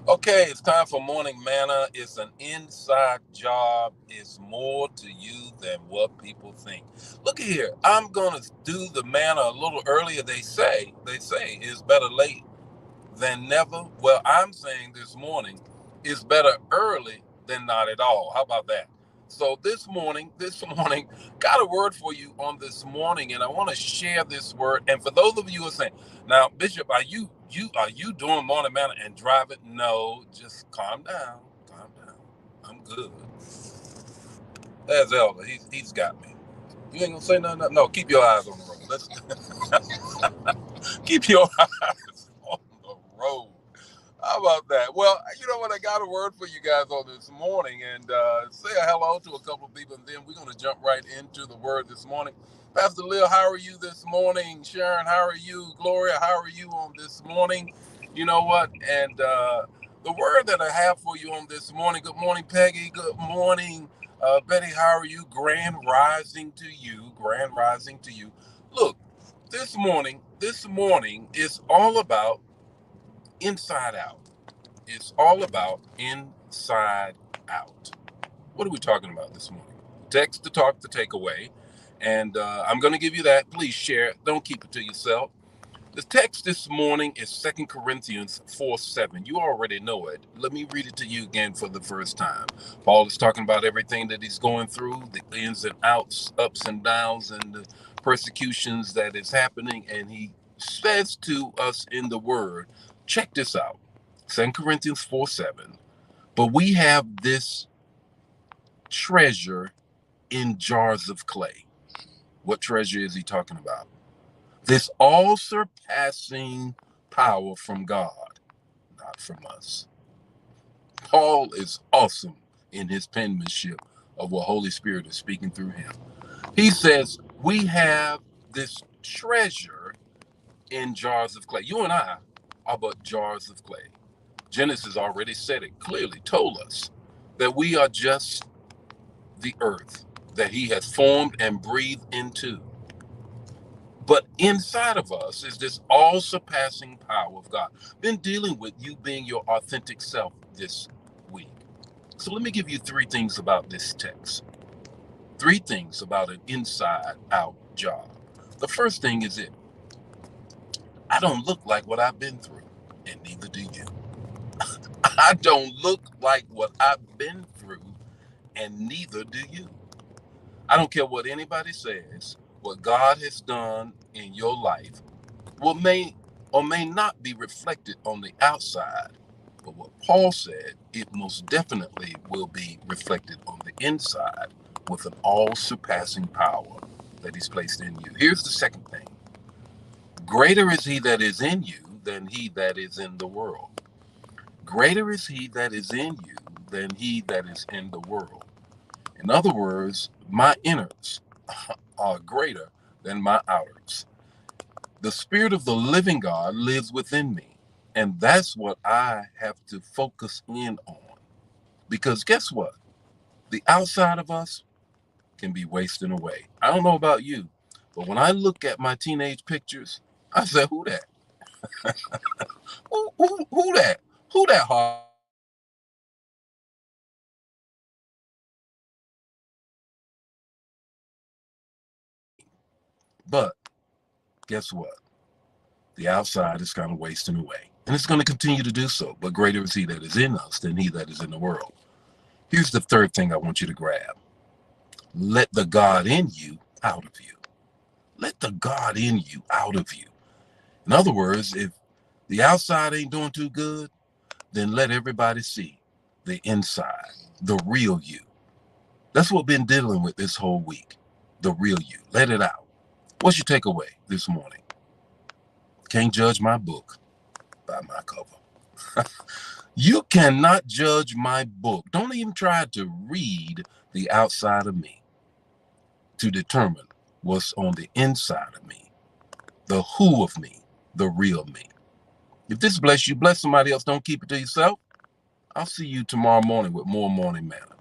Okay, it's time for morning manna. It's an inside job. It's more to you than what people think. Look here, I'm gonna do the manna a little earlier. They say it's better late than never. Well, I'm saying this morning is better early than not at all. How about that? So this morning, got a word for you on this morning, and I want to share this word. And for those of you who are saying, now, Bishop, are you doing morning manna and driving? No, just calm down, calm down. I'm good. There's Elder. He's got me. You ain't gonna say nothing. No, keep your eyes on the road. Let's keep your eyes on the road. How about that? Well, you know what? I got a word for you guys on this morning, and say a hello to a couple of people, and then we're going to jump right into the word this morning. Pastor Lil, how are you this morning? Sharon, how are you? Gloria, how are you on this morning? You know what? And the word that I have for you on this morning. Good morning, Peggy. Good morning, Betty. How are you? Grand rising to you. Grand rising to you. Look, this morning is all about inside out. It's all about inside out. What are we talking about this morning? Text to talk to take away. And I'm going to give you that. Please share it. Don't keep it to yourself. The text this morning is 2 Corinthians 4:7. You already know it. Let me read it to you again for the first time. Paul is talking about everything that he's going through, the ins and outs, ups and downs, and the persecutions that is happening. And he says to us in the word, check this out. 2 Corinthians 4:7. But we have this treasure in jars of clay. What treasure is he talking about? This all surpassing power from God, not from us. Paul is awesome in his penmanship of what Holy Spirit is speaking through him. He says, we have this treasure in jars of clay. You and I are but jars of clay. Genesis already said it clearly, told us that we are just the earth that he has formed and breathed into. But inside of us is this all surpassing power of God. Been dealing with you being your authentic self this week. So let me give you three things about this text. Three things about an inside out job. The first thing is it. I don't look like what I've been through, and neither do you. I don't look like what I've been through, and neither do you. I don't care what anybody says, what God has done in your life will may or may not be reflected on the outside. But what Paul said, it most definitely will be reflected on the inside with an all surpassing power that he's placed in you. Here's the second thing. Greater is he that is in you than he that is in the world. Greater is he that is in you than he that is in the world. In other words, my innards are greater than my outers. The Spirit of the living God lives within me. And that's what I have to focus in on. Because guess what? The outside of us can be wasting away. I don't know about you, but when I look at my teenage pictures, I say, who that? Who that? Who that hard? But guess what? The outside is kind of wasting away. And it's going to continue to do so. But greater is he that is in us than he that is in the world. Here's the third thing I want you to grab. Let the God in you out of you. Let the God in you out of you. In other words, if the outside ain't doing too good, then let everybody see the inside, the real you. That's what we've been dealing with this whole week. The real you. Let it out. What's your takeaway this morning? Can't judge my book by my cover. You cannot judge my book. Don't even try to read the outside of me to determine what's on the inside of me, the who of me, the real me. If this bless you, bless somebody else. Don't keep it to yourself. I'll see you tomorrow morning with more morning manna.